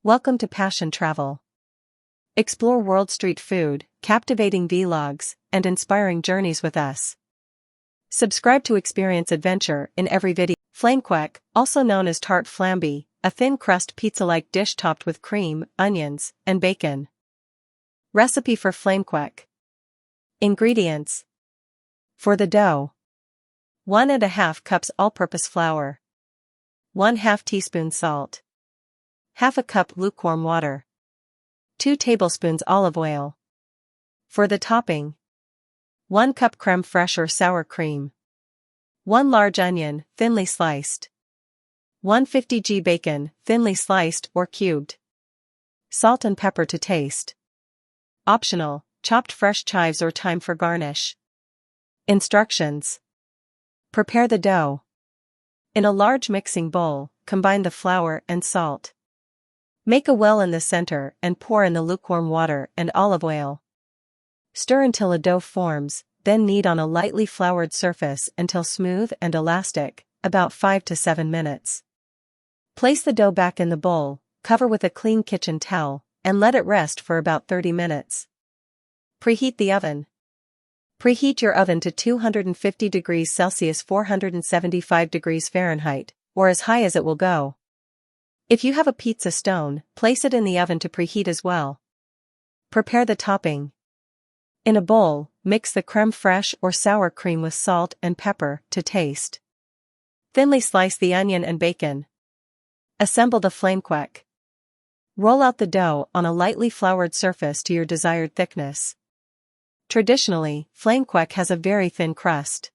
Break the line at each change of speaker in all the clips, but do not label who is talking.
Welcome to Passion Travel. Explore world street food, captivating vlogs, and inspiring journeys with us. Subscribe to experience adventure in every video. Flammekueche, also known as Tarte Flan, a thin-crust pizza-like dish topped with cream, onions, and bacon. Recipe for Flammekueche. Ingredients. For the dough: 1½ cups all-purpose flour, 1/2 teaspoon salt, 1/2 cup lukewarm water, 2 tablespoons olive oil. For the topping: 1 cup crème fraîche or sour cream, 1 large onion, thinly sliced, 150 g bacon, thinly sliced or cubed, salt and pepper to taste. Optional: chopped fresh chives or thyme for garnish. Instructions. Prepare the dough. In a large mixing bowl, combine the flour and salt. Make a well in the center and pour in the lukewarm water and olive oil. Stir until a dough forms, then knead on a lightly floured surface until smooth and elastic, about 5 to 7 minutes. Place the dough back in the bowl, cover with a clean kitchen towel, and let it rest for about 30 minutes. Preheat the oven. Preheat your oven to 250 degrees Celsius 475 degrees Fahrenheit, or as high as it will go. If you have a pizza stone, place it in the oven to preheat as well. Prepare the topping. In a bowl, mix the crème fraîche or sour cream with salt and pepper to taste. Thinly slice the onion and bacon. Assemble the Flammekueche. Roll out the dough on a lightly floured surface to your desired thickness. Traditionally, Flammekueche has a very thin crust.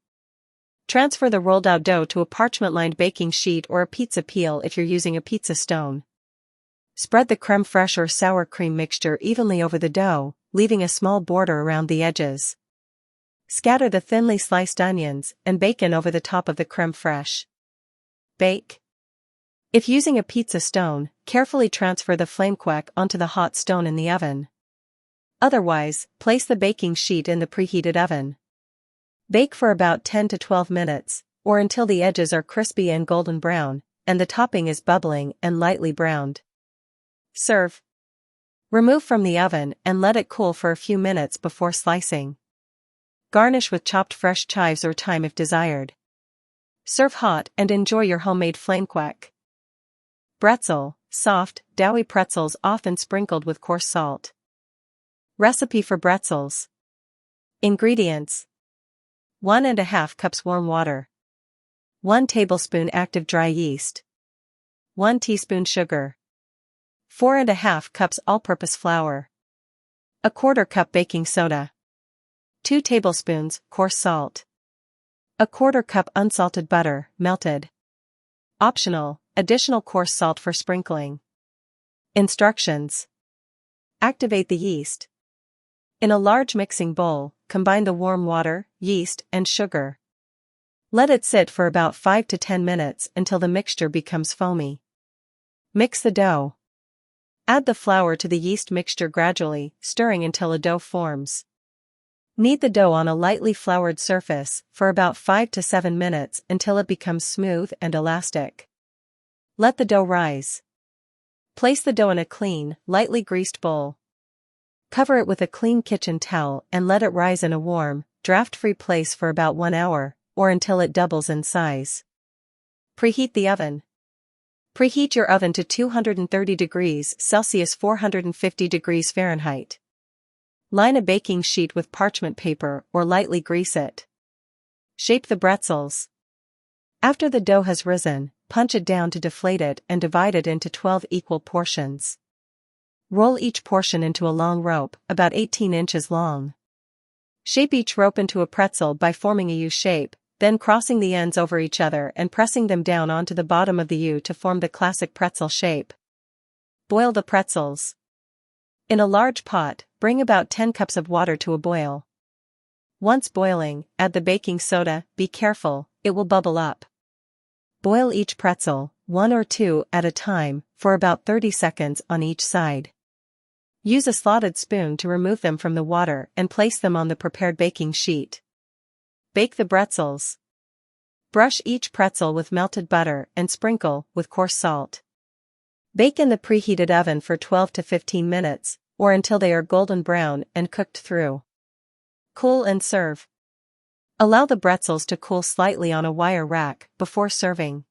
Transfer the rolled out dough to a parchment-lined baking sheet or a pizza peel if you're using a pizza stone. Spread the crème fraîche or sour cream mixture evenly over the dough, leaving a small border around the edges. Scatter the thinly sliced onions and bacon over the top of the crème fraîche. Bake. If using a pizza stone, carefully transfer the Flammekueche onto the hot stone in the oven. Otherwise, place the baking sheet in the preheated oven. Bake for about 10 to 12 minutes, or until the edges are crispy and golden brown, and the topping is bubbling and lightly browned. Serve. Remove from the oven and let it cool for a few minutes before slicing. Garnish with chopped fresh chives or thyme if desired. Serve hot and enjoy your homemade Flammekueche. Bretzel, soft, doughy pretzels often sprinkled with coarse salt. Recipe for Bretzels. Ingredients: 1½ cups warm water, 1 tablespoon active dry yeast, 1 teaspoon sugar, 4½ cups all-purpose flour, 1/4 cup baking soda, 2 tablespoons coarse salt, 1/4 cup unsalted butter, melted. Optional: additional coarse salt for sprinkling. Instructions. Activate the yeast. In a large mixing bowl, combine the warm water, yeast, and sugar. Let it sit for about 5 to 10 minutes until the mixture becomes foamy. Mix the dough. Add the flour to the yeast mixture gradually, stirring until a dough forms. Knead the dough on a lightly floured surface for about 5 to 7 minutes until it becomes smooth and elastic. Let the dough rise. Place the dough in a clean, lightly greased bowl. Cover it with a clean kitchen towel and let it rise in a warm, draft-free place for about 1 hour, or until it doubles in size. Preheat the oven. Preheat your oven to 230 degrees Celsius 450 degrees Fahrenheit. Line a baking sheet with parchment paper or lightly grease it. Shape the bretzels. After the dough has risen, punch it down to deflate it and divide it into 12 equal portions. Roll each portion into a long rope, about 18 inches long. Shape each rope into a pretzel by forming a U shape, then crossing the ends over each other and pressing them down onto the bottom of the U to form the classic pretzel shape. Boil the pretzels. In a large pot, bring about 10 cups of water to a boil. Once boiling, add the baking soda. Be careful, it will bubble up. Boil each pretzel, 1 or 2 at a time, for about 30 seconds on each side. Use a slotted spoon to remove them from the water and place them on the prepared baking sheet. Bake the bretzels. Brush each pretzel with melted butter and sprinkle with coarse salt. Bake in the preheated oven for 12 to 15 minutes, or until they are golden brown and cooked through. Cool and serve. Allow the bretzels to cool slightly on a wire rack before serving.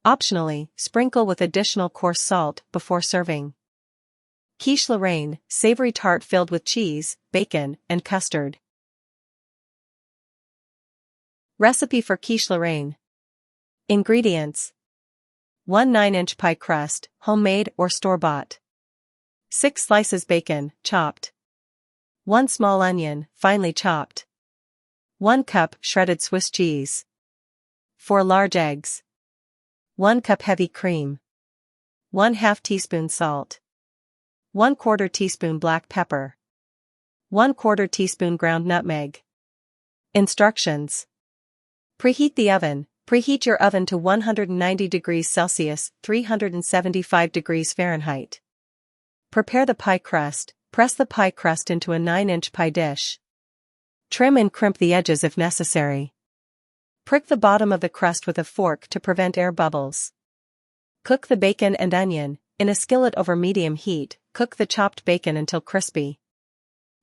Optionally, sprinkle with additional coarse salt before serving. Quiche Lorraine, savory tart filled with cheese, bacon, and custard. Recipe for Quiche Lorraine. Ingredients: 1 9-inch pie crust, homemade or store-bought. 6 slices bacon, chopped. 1 small onion, finely chopped. 1 cup shredded Swiss cheese. 4 large eggs. 1 cup heavy cream. 1/2 teaspoon salt. 1/4 teaspoon black pepper. 1/4 teaspoon ground nutmeg. Instructions. Preheat the oven. Preheat your oven to 190 degrees Celsius, 375 degrees Fahrenheit. Prepare the pie crust. Press the pie crust into a 9-inch pie dish. Trim and crimp the edges if necessary. Prick the bottom of the crust with a fork to prevent air bubbles. Cook the bacon and onion. In a skillet over medium heat, cook the chopped bacon until crispy.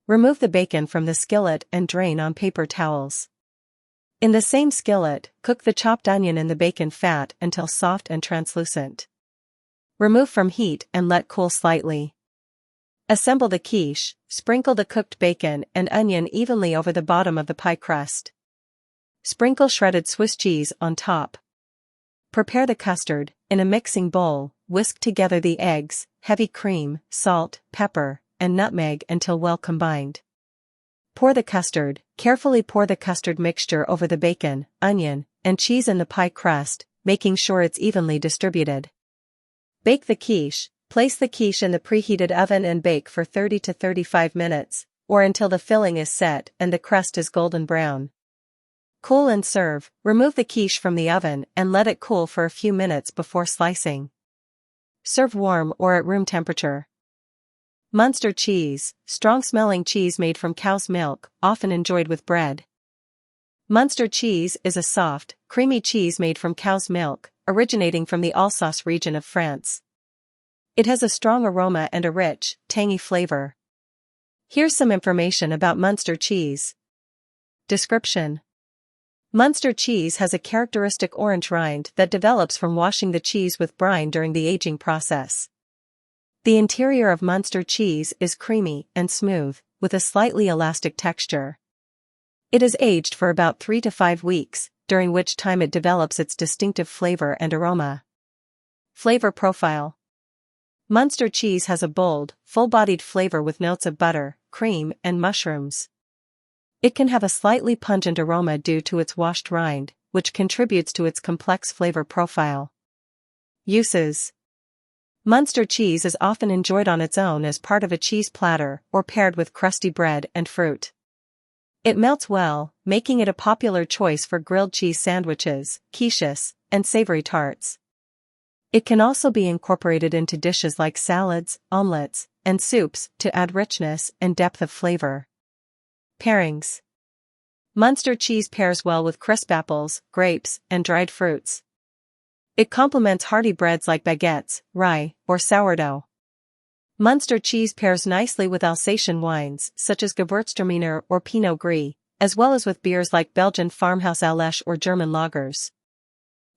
Remove the bacon from the skillet and drain on paper towels. In the same skillet, cook the chopped onion in the bacon fat until soft and translucent. Remove from heat and let cool slightly. Assemble the quiche. Sprinkle the cooked bacon and onion evenly over the bottom of the pie crust. Sprinkle shredded Swiss cheese on top. Prepare the custard. In a mixing bowl, whisk together the eggs, heavy cream, salt, pepper, and nutmeg until well combined. Pour the custard. Carefully pour the custard mixture over the bacon, onion, and cheese in the pie crust, making sure it's evenly distributed. Bake the quiche. Place the quiche in the preheated oven and bake for 30 to 35 minutes, or until the filling is set and the crust is golden brown. Cool and serve. Remove the quiche from the oven and let it cool for a few minutes before slicing. Serve warm or at room temperature. Munster cheese, strong-smelling cheese made from cow's milk, often enjoyed with bread. Munster cheese is a soft, creamy cheese made from cow's milk, originating from the Alsace region of France. It has a strong aroma and a rich, tangy flavor. Here's some information about Munster cheese. Description: Munster cheese has a characteristic orange rind that develops from washing the cheese with brine during the aging process. The interior of Munster cheese is creamy and smooth, with a slightly elastic texture. It is aged for about 3 to 5 weeks, during which time it develops its distinctive flavor and aroma. Flavor profile: Munster cheese has a bold, full-bodied flavor with notes of butter, cream, and mushrooms. It can have a slightly pungent aroma due to its washed rind, which contributes to its complex flavor profile. Uses: Munster cheese is often enjoyed on its own as part of a cheese platter or paired with crusty bread and fruit. It melts well, making it a popular choice for grilled cheese sandwiches, quiches, and savory tarts. It can also be incorporated into dishes like salads, omelettes, and soups to add richness and depth of flavor. Pairings: Munster cheese pairs well with crisp apples, grapes, and dried fruits. It complements hearty breads like baguettes, rye, or sourdough. Munster cheese pairs nicely with Alsatian wines such as Gewürztraminer or Pinot Gris, as well as with beers like Belgian farmhouse Alsace or German lagers.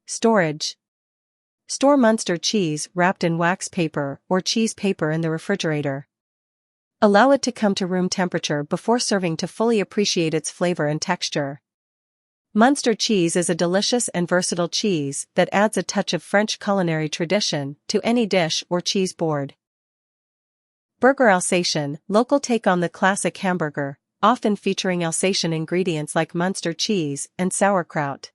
Storage: Store Munster cheese wrapped in wax paper or cheese paper in the refrigerator. Allow it to come to room temperature before serving to fully appreciate its flavor and texture. Munster cheese is a delicious and versatile cheese that adds a touch of French culinary tradition to any dish or cheese board. Burger Alsatian, local take on the classic hamburger, often featuring Alsatian ingredients like Munster cheese and sauerkraut.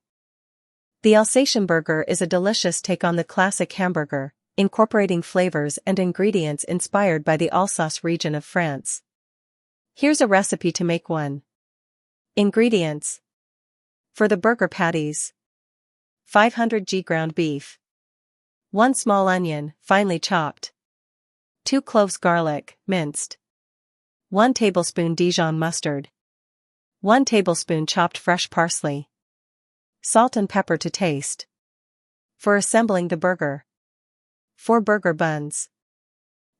The Alsatian burger is a delicious take on the classic hamburger, incorporating flavors and ingredients inspired by the Alsace region of France. Here's a recipe to make one. Ingredients: for the burger patties: 500 g ground beef, 1 small onion, finely chopped, 2 cloves garlic, minced, 1 tablespoon Dijon mustard, 1 tablespoon chopped fresh parsley, salt and pepper to taste. For assembling the burger: 4 burger buns.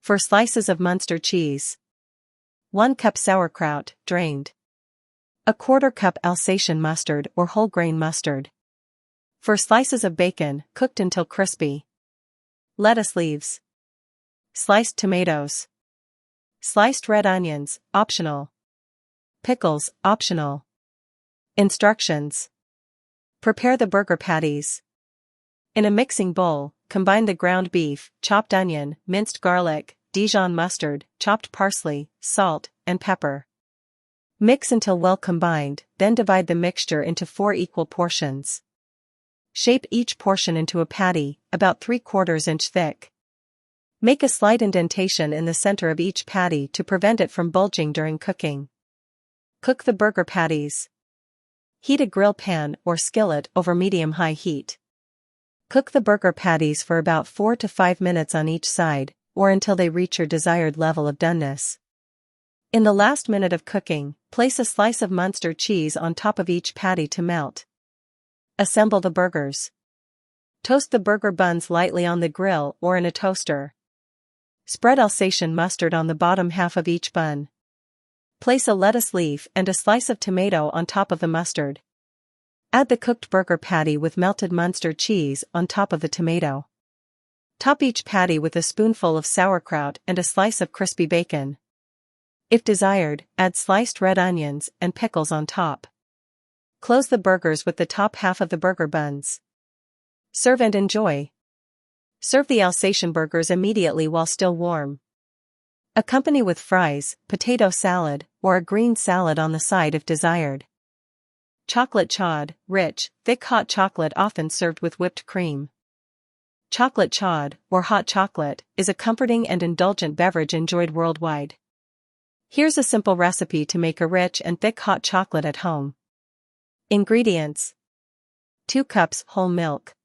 4 slices of Munster cheese. 1 cup sauerkraut, drained. 1/4 cup Alsatian mustard or whole grain mustard. 4 slices of bacon, cooked until crispy. Lettuce leaves. Sliced tomatoes. Sliced red onions, optional. Pickles, optional. Instructions. Prepare the burger patties. In a mixing bowl, combine the ground beef, chopped onion, minced garlic, Dijon mustard, chopped parsley, salt, and pepper. Mix until well combined, then divide the mixture into 4 equal portions. Shape each portion into a patty, about 3/4 inch thick. Make a slight indentation in the center of each patty to prevent it from bulging during cooking. Cook the burger patties. Heat a grill pan or skillet over medium-high heat. Cook the burger patties for about 4 to 5 minutes on each side, or until they reach your desired level of doneness. In the last minute of cooking, place a slice of Munster cheese on top of each patty to melt. Assemble the burgers. Toast the burger buns lightly on the grill or in a toaster. Spread Alsatian mustard on the bottom half of each bun. Place a lettuce leaf and a slice of tomato on top of the mustard. Add the cooked burger patty with melted Munster cheese on top of the tomato. Top each patty with a spoonful of sauerkraut and a slice of crispy bacon. If desired, add sliced red onions and pickles on top. Close the burgers with the top half of the burger buns. Serve and enjoy. Serve the Alsatian burgers immediately while still warm. Accompany with fries, potato salad, or a green salad on the side if desired. Chocolat Chaud, rich, thick hot chocolate often served with whipped cream. Chocolat Chaud, or hot chocolate, is a comforting and indulgent beverage enjoyed worldwide. Here's a simple recipe to make a rich and thick hot chocolate at home. Ingredients: 2 cups whole milk.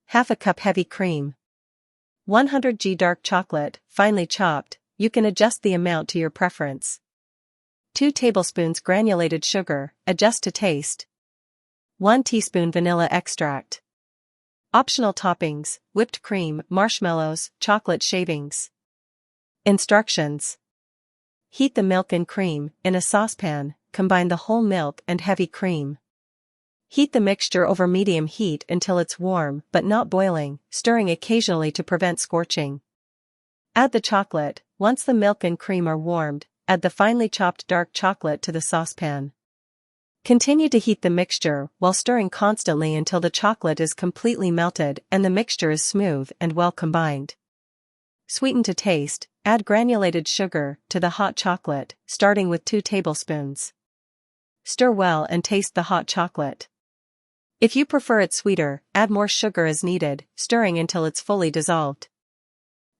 Half a cup heavy cream. 100 g dark chocolate, finely chopped, you can adjust the amount to your preference. 2 tablespoons granulated sugar, adjust to taste. 1 teaspoon vanilla extract. Optional toppings: whipped cream, marshmallows, chocolate shavings. Instructions. Heat the milk and cream in a saucepan, combine the whole milk and heavy cream. Heat the mixture over medium heat until it's warm but not boiling, stirring occasionally to prevent scorching. Add the chocolate. Once the milk and cream are warmed, add the finely chopped dark chocolate to the saucepan. Continue to heat the mixture while stirring constantly until the chocolate is completely melted and the mixture is smooth and well combined. Sweeten to taste, add granulated sugar to the hot chocolate, starting with 2 tablespoons. Stir well and taste the hot chocolate. If you prefer it sweeter, add more sugar as needed, stirring until it's fully dissolved.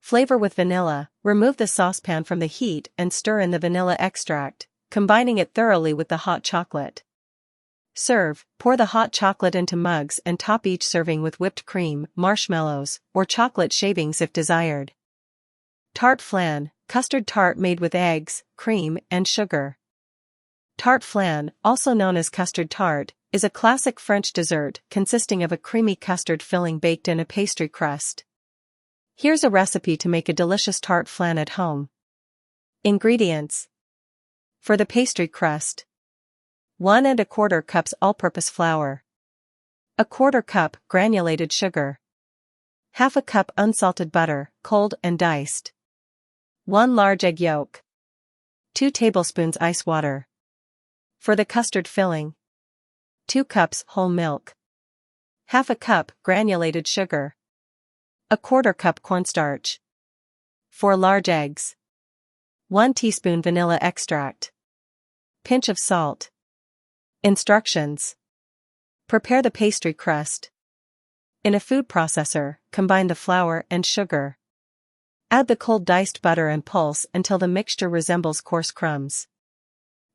Flavor with vanilla, remove the saucepan from the heat and stir in the vanilla extract, combining it thoroughly with the hot chocolate. Serve, pour the hot chocolate into mugs and top each serving with whipped cream, marshmallows, or chocolate shavings if desired. Tarte Flan, custard tart made with eggs, cream, and sugar. Tarte Flan, also known as custard tart, is a classic French dessert consisting of a creamy custard filling baked in a pastry crust. Here's a recipe to make a delicious tarte flan at home. Ingredients. For the pastry crust: 1 1/4 cups all-purpose flour. 1/4 cup granulated sugar. Half a cup unsalted butter, cold and diced. 1 large egg yolk. 2 tablespoons ice water. For the custard filling: 2 cups whole milk. Half a cup granulated sugar. 1/4 cup cornstarch. 4 large eggs. 1 teaspoon vanilla extract. Pinch of salt. Instructions. Prepare the pastry crust. In a food processor, combine the flour and sugar. Add the cold diced butter and pulse until the mixture resembles coarse crumbs.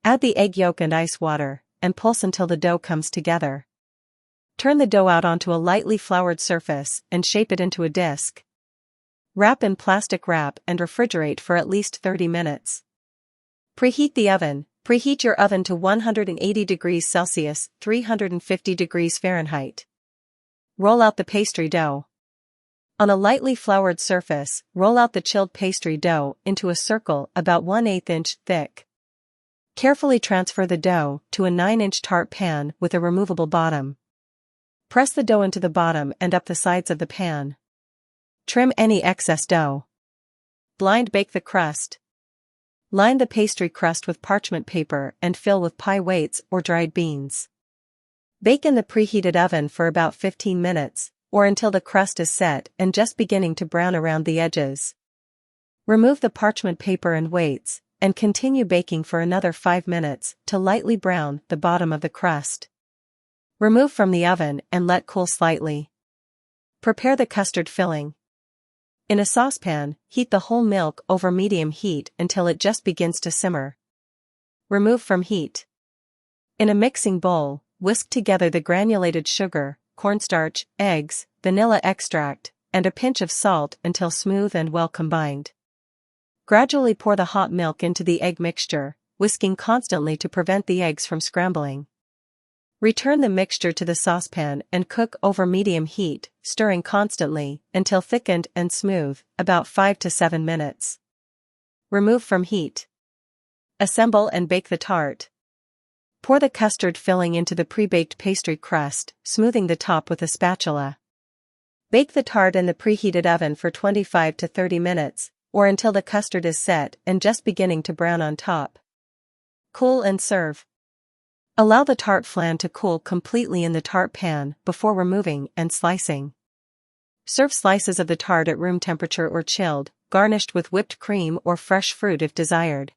Add the egg yolk and ice water, and pulse until the dough comes together. Turn the dough out onto a lightly floured surface and shape it into a disc. Wrap in plastic wrap and refrigerate for at least 30 minutes. Preheat the oven. Preheat your oven to 180 degrees Celsius, 350 degrees Fahrenheit. Roll out the pastry dough. On a lightly floured surface, roll out the chilled pastry dough into a circle about 1/8 inch thick. Carefully transfer the dough to a 9-inch tart pan with a removable bottom. Press the dough into the bottom and up the sides of the pan. Trim any excess dough. Blind bake the crust. Line the pastry crust with parchment paper and fill with pie weights or dried beans. Bake in the preheated oven for about 15 minutes, or until the crust is set and just beginning to brown around the edges. Remove the parchment paper and weights, and continue baking for another 5 minutes to lightly brown the bottom of the crust. Remove from the oven and let cool slightly. Prepare the custard filling. In a saucepan, heat the whole milk over medium heat until it just begins to simmer. Remove from heat. In a mixing bowl, whisk together the granulated sugar, cornstarch, eggs, vanilla extract, and a pinch of salt until smooth and well combined. Gradually pour the hot milk into the egg mixture, whisking constantly to prevent the eggs from scrambling. Return the mixture to the saucepan and cook over medium heat, stirring constantly until thickened and smooth, about 5 to 7 minutes. Remove from heat. Assemble and bake the tart. Pour the custard filling into the pre-baked pastry crust, smoothing the top with a spatula. Bake the tart in the preheated oven for 25 to 30 minutes, or until the custard is set and just beginning to brown on top. Cool and serve. Allow the tarte flan to cool completely in the tart pan before removing and slicing. Serve slices of the tart at room temperature or chilled, garnished with whipped cream or fresh fruit if desired.